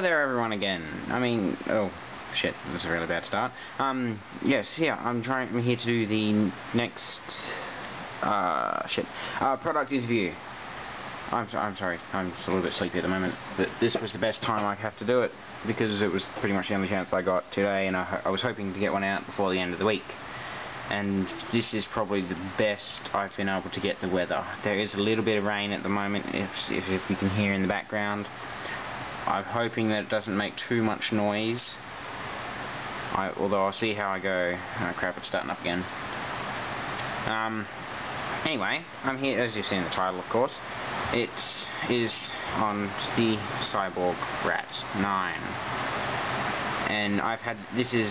Hello there everyone again. Oh shit, this is a really bad start. Yes, yeah, I'm here to do the next, product interview. I'm sorry, I'm just a little bit sleepy at the moment, but this was the best time I have to do it, because it was pretty much the only chance I got today, and I was hoping to get one out before the end of the week. And this is probably the best I've been able to get the weather. There is a little bit of rain at the moment, if you can hear in the background. I'm hoping that it doesn't make too much noise. Although I'll see how I go. Oh crap, it's starting up again. Anyway, I'm here, as you've seen in the title, of course. It is on the Cyborg R.A.T 9. And this is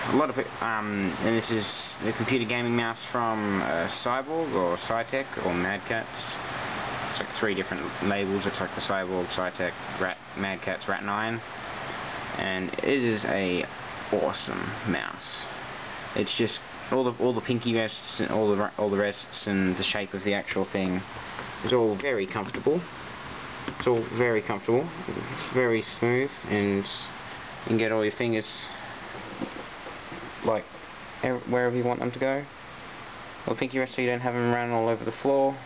a lot of it, and this is the computer gaming mouse from Cyborg, or Cytec, or Mad Catz. It's like 3 different labels. It's like the Cyborg, Cytec, Mad Catz, R.A.T 9. And it is a awesome mouse. It's just all the pinky rests and all the rests and the shape of the actual thing is all very comfortable. It's all very comfortable. It's very smooth, and you can get all your fingers like wherever you want them to go. Well, the pinky rest so you don't have them running all over the floor.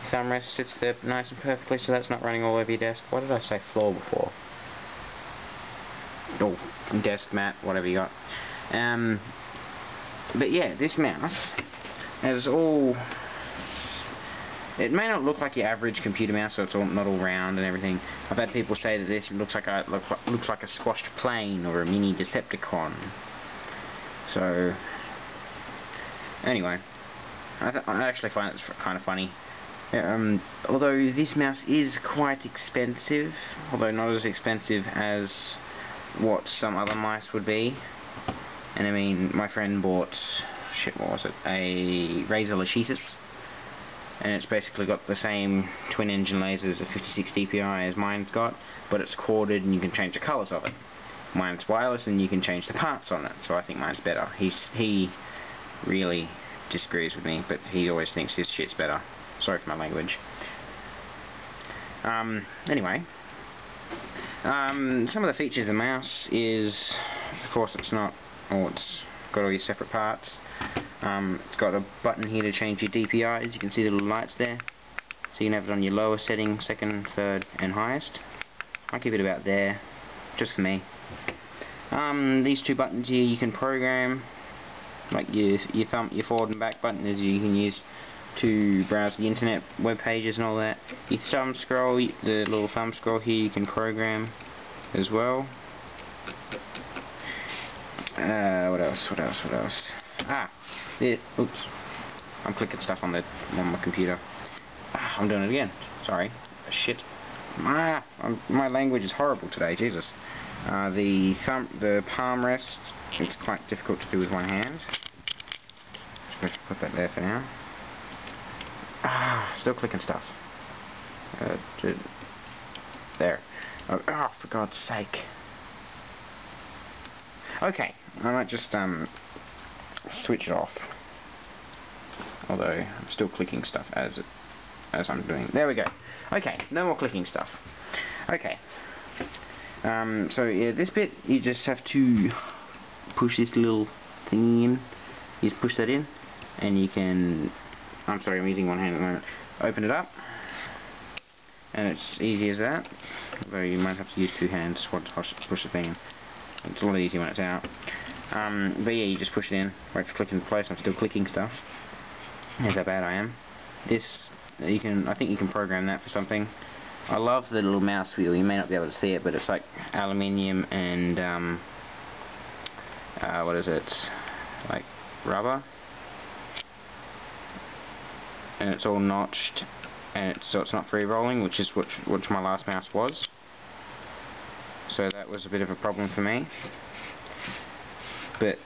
Your thumb rest sits there nice and perfectly so that's not running all over your desk. Why did I say floor before? Oh, desk, mat, whatever you got. But yeah, this mouse has all... It may not look like your average computer mouse, so it's not all round and everything. I've had people say that this looks like a squashed plane or a mini Decepticon. So, anyway, I actually find it kind of funny. Although this mouse is quite expensive, although not as expensive as what some other mice would be. And I mean, my friend bought, what was it, a Razer Lachesis, and it's basically got the same twin engine lasers of 56 DPI as mine's got, but it's corded and you can change the colours of it. Mine's wireless and you can change the parts on it, so I think mine's better. He really disagrees with me, but he always thinks his shit's better. Sorry for my language. Anyway, some of the features of the mouse is, of course, it's got all your separate parts. It's got a button here to change your DPIs. You can see the little lights there. So you can have it on your lower setting, second, third, and highest. I'll keep it about there, just for me. These 2 buttons here you can program, like your forward and back button is you can use to browse the internet web pages and all that. Your thumb scroll, the little thumb scroll here, you can program as well. What else? Oops. I'm clicking stuff on my computer. I'm doing it again. Sorry. Shit. My language is horrible today. Jesus. The palm rest, it's quite difficult to do with one hand. Just going to put that there for now. Still clicking stuff. There. Oh, for God's sake. Okay, I might just switch it off. Although I'm still clicking stuff as I'm doing. There we go. Okay, no more clicking stuff. Okay. So yeah, this bit you just have to push this little thing in. You just push that in, and you can. I'm sorry, I'm using one hand at the moment. Open it up, and it's easy as that. Although you might have to use 2 hands to push the thing in. It's a lot easier when it's out. But yeah, you just push it in, wait for it to click into place. I'm still clicking stuff. Here's how bad I am. This, I think you can program that for something. I love the little mouse wheel. You may not be able to see it, but it's like aluminium and, what is it? Like rubber. And it's all notched, and so it's not free rolling, which my last mouse was. So that was a bit of a problem for me. But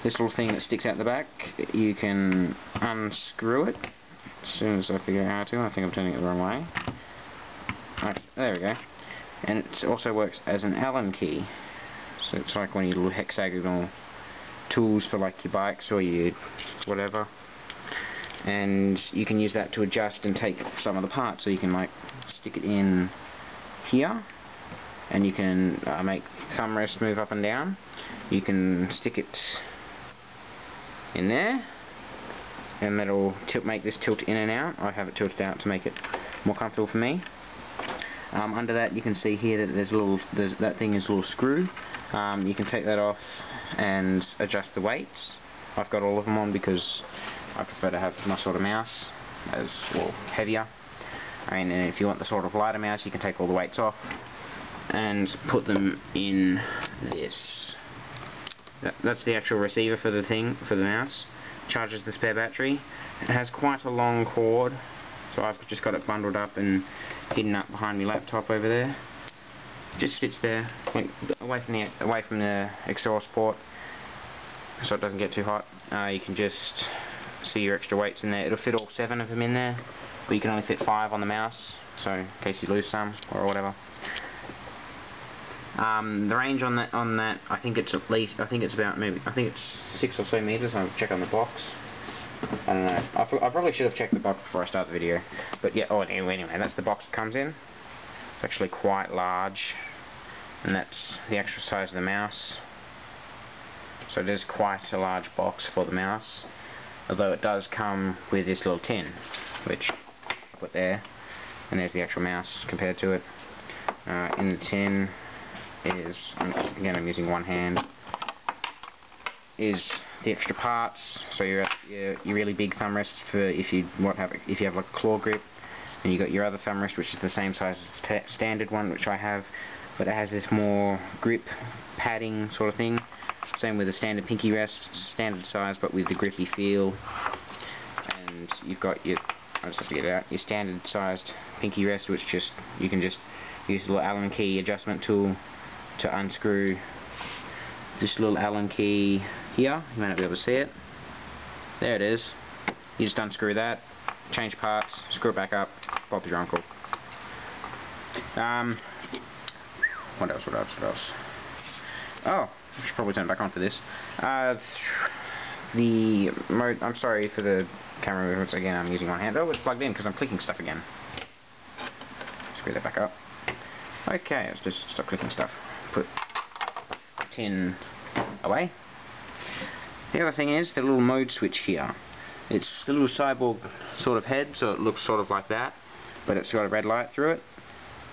this little thing that sticks out the back, you can unscrew it as soon as I figure out how to. I think I'm turning it the wrong way. Right, there we go. And it also works as an Allen key. So it's like one of your little hexagonal tools for like your bikes or your whatever. And you can use that to adjust and take some of the parts. So you can like stick it in here and you can make thumb rest move up and down. You can stick it in there, and that'll make this tilt in and out. I have it tilted out to make it more comfortable for me. Under that, you can see here that that thing is a little screw. You can take that off and adjust the weights. I've got all of them on because I prefer to have my sort of mouse as heavier. And if you want the sort of lighter mouse, you can take all the weights off and put them in this. That's the actual receiver for the mouse. Charges the spare battery. It has quite a long cord, so I've just got it bundled up and hidden up behind my laptop over there. Just fits there, away from the exhaust port, so it doesn't get too hot. You can just see your extra weights in there. It'll fit all 7 of them in there, but you can only fit 5 on the mouse, so in case you lose some or whatever. The range on that, I think it's it's 6 or so meters. I'll check on the box. I don't know. I probably should have checked the box before I start the video. But yeah, anyway, that's the box it comes in. It's actually quite large, and that's the actual size of the mouse. So it is quite a large box for the mouse. Although it does come with this little tin, which I put there, and there's the actual mouse compared to it. In the tin is, again I'm using one hand, is the extra parts. So your really big thumb rest for if you have like a claw grip, and you got your other thumb rest which is the same size as the standard one which I have, but it has this more grip padding sort of thing. Same with the standard pinky rest, standard size but with the grippy feel. And you've got your, I just have to get it out, your standard sized pinky rest, which you can just use the little Allen key adjustment tool to unscrew this little Allen key here. You may not be able to see it. There it is. You just unscrew that, change parts, screw it back up, Bob's your uncle. What else? Oh, I should probably turn it back on for this. The mode, I'm sorry for the camera movements again, I'm using one hand. Oh, it's plugged in because I'm clicking stuff again. Screw that back up. Okay, let's just stop clicking stuff. Put the tin away. The other thing is the little mode switch here. It's the little cyborg sort of head, so it looks sort of like that, but it's got a red light through it.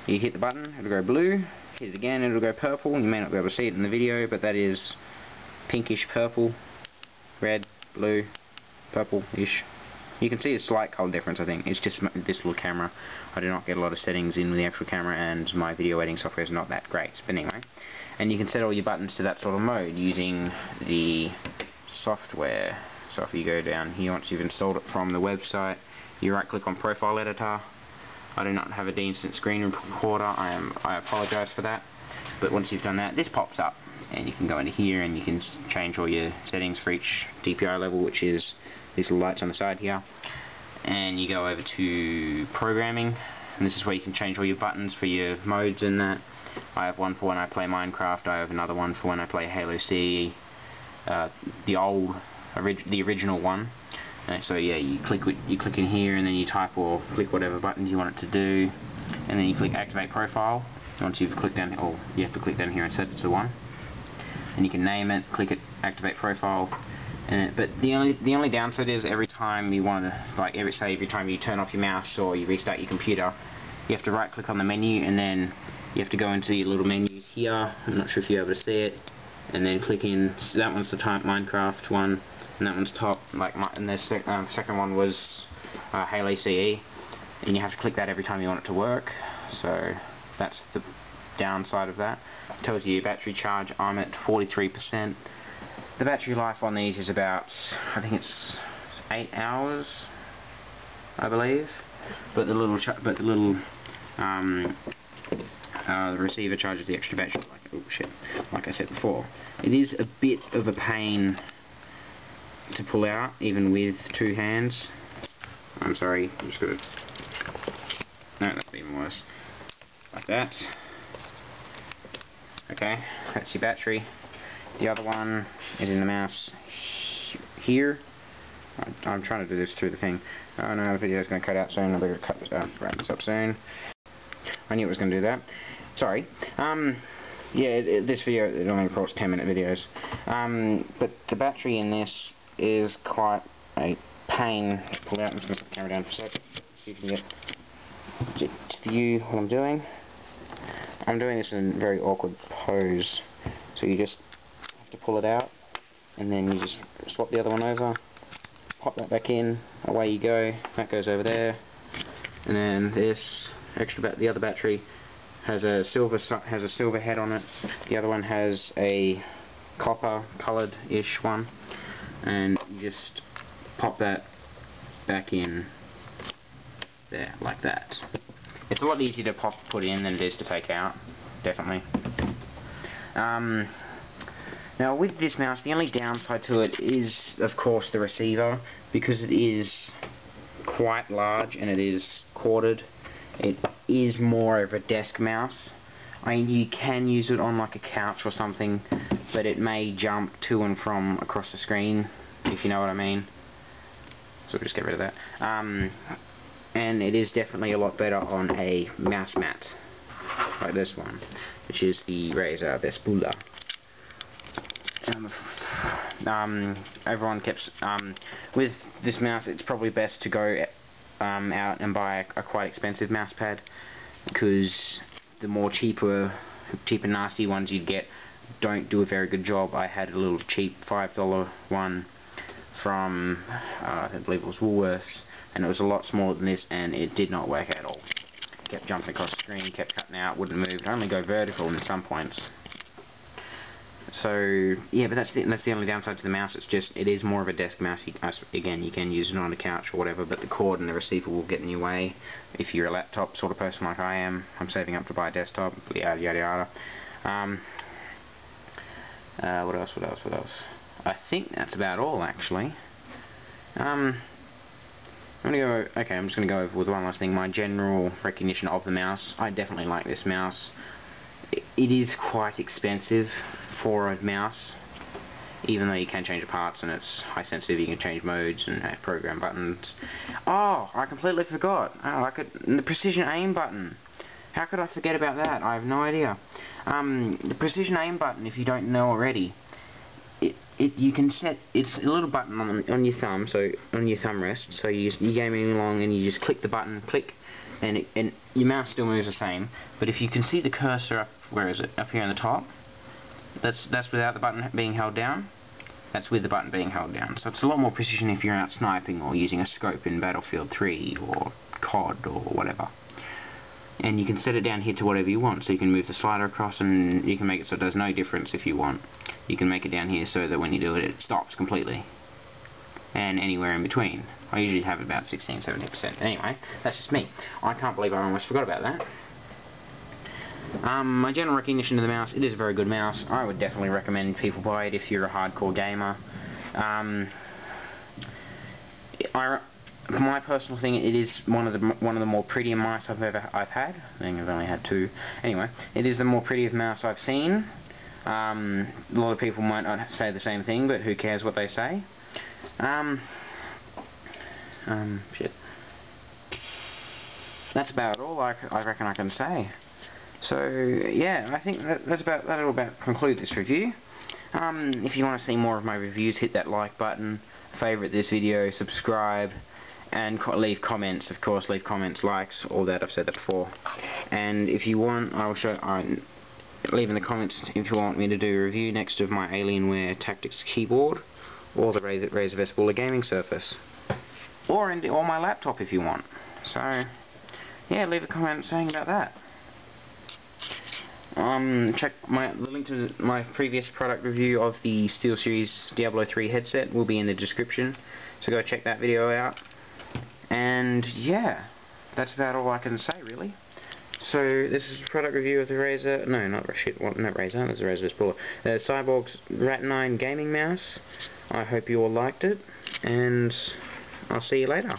You hit the button, it'll go blue. Hit it again, it'll go purple. You may not be able to see it in the video, but that is pinkish purple, red, blue, purple-ish. You can see a slight colour difference, I think. It's just this little camera. I do not get a lot of settings in with the actual camera, and my video editing software is not that great. But anyway, and you can set all your buttons to that sort of mode using the software. So if you go down here, once you've installed it from the website, you right click on Profile Editor. I do not have a decent screen recorder, I apologise for that. But once you've done that, this pops up, and you can go into here and you can change all your settings for each DPI level, which is these little lights on the side here. And you go over to Programming, and this is where you can change all your buttons for your modes and that. I have one for when I play Minecraft, I have another one for when I play Halo CE, the original one. So yeah, you click in here, and then you type or click whatever buttons you want it to do, and then you click Activate Profile. Once you've clicked down, or you have to click down here and set it to 1, and you can name it, click it, Activate Profile. But the only downside is every time you want to, every time you turn off your mouse or you restart your computer, you have to right click on the menu, and then you have to go into your little menus here. I'm not sure if you're able to see it, and then click in. So that one's the type Minecraft one, and that one's top, and the second one was Halo CE, and you have to click that every time you want it to work. So that's the downside of that. It tells you your battery charge. I'm at 43%. The battery life on these is about, I think it's 8 hours, I believe. But the receiver charges the extra battery. Like I said before, it is a bit of a pain to pull out, even with 2 hands. I'm sorry, I'm just gonna. No, that's even worse. Like that. Okay, that's your battery. The other one is in the mouse here. I'm trying to do this through the thing. Oh no, the video is going to cut out soon. I'm going to wrap this up soon. I knew it was going to do that. Sorry. Yeah, this video, it only records 10-minute videos. But the battery in this is quite a pain to pull out. I'm just going to put the camera down for a second, so you can get to view what I'm doing. I'm doing this in a very awkward pose. So you just have to pull it out, and then you just swap the other one over, pop that back in, away you go. That goes over there, and then this the other battery has a silver head on it. The other one has a copper coloured-ish one, and you just pop that back in there like that. It's a lot easier to put in than it is to take out, definitely. Now with this mouse, the only downside to it is, of course, the receiver, because it is quite large and it is corded. It is more of a desk mouse. I mean, you can use it on like a couch or something, but it may jump to and from across the screen, if you know what I mean. So we'll just get rid of that. And it is definitely a lot better on a mouse mat, like this one, which is the Razer Vespula. Everyone keeps with this mouse. It's probably best to go out and buy a quite expensive mouse pad, because the more cheaper nasty ones you get don't do a very good job. I had a little cheap $5 one from I believe it was Woolworths, and it was a lot smaller than this, and it did not work at all. It kept jumping across the screen, kept cutting out, wouldn't move. It only go vertical in some points. So yeah, but that's the only downside to the mouse. It's just, it is more of a desk mouse. Again, you can use it on a couch or whatever, but the cord and the receiver will get in your way. If you're a laptop sort of person like I am, I'm saving up to buy a desktop. Yada yada yada. What else? I think that's about all, actually. I'm just gonna go over with one last thing. My general recognition of the mouse. I definitely like this mouse. It is quite expensive for a mouse, even though you can change the parts and it's high sensitive. You can change modes and program buttons. Oh, I completely forgot. The precision aim button. How could I forget about that? I have no idea. The precision aim button, if you don't know already, you can set, it's a little button on your thumb, so on your thumb rest. So you're gaming along and you just click the button, click, and your mouse still moves the same. But if you can see the cursor up, where is it? Up here on the top. That's without the button being held down. That's with the button being held down. So it's a lot more precision if you're out sniping or using a scope in Battlefield 3 or COD or whatever. And you can set it down here to whatever you want. So you can move the slider across, and you can make it so it does no difference if you want. You can make it down here so that when you do it, it stops completely. And anywhere in between. I usually have about 16-17%. Anyway, that's just me. I can't believe I almost forgot about that. My general recognition of the mouse, it is a very good mouse. I would definitely recommend people buy it if you're a hardcore gamer. For my personal thing, it is one of the more prettier mice I've had. I think I've only had two. Anyway, it is the more prettiest mouse I've seen. A lot of people might not say the same thing, but who cares what they say? Shit. That's about all I reckon I can say. So yeah, I think that'll about conclude this review. If you want to see more of my reviews, hit that like button, favourite this video, subscribe, and leave comments. Of course, leave comments, likes, all that. I've said that before. And if you want, leave in the comments if you want me to do a review next of my Alienware Tactics keyboard, or the Razer Vespula gaming surface, or my laptop if you want. So yeah, leave a comment saying about that. Check the link to my previous product review of the Steelseries Diablo 3 headset will be in the description, so go check that video out. And yeah, that's about all I can say, really. So this is a product review of the Razer, not Razer, that's the Razer Vespula, Cyborg's R.A.T 9 gaming mouse. I hope you all liked it, and I'll see you later.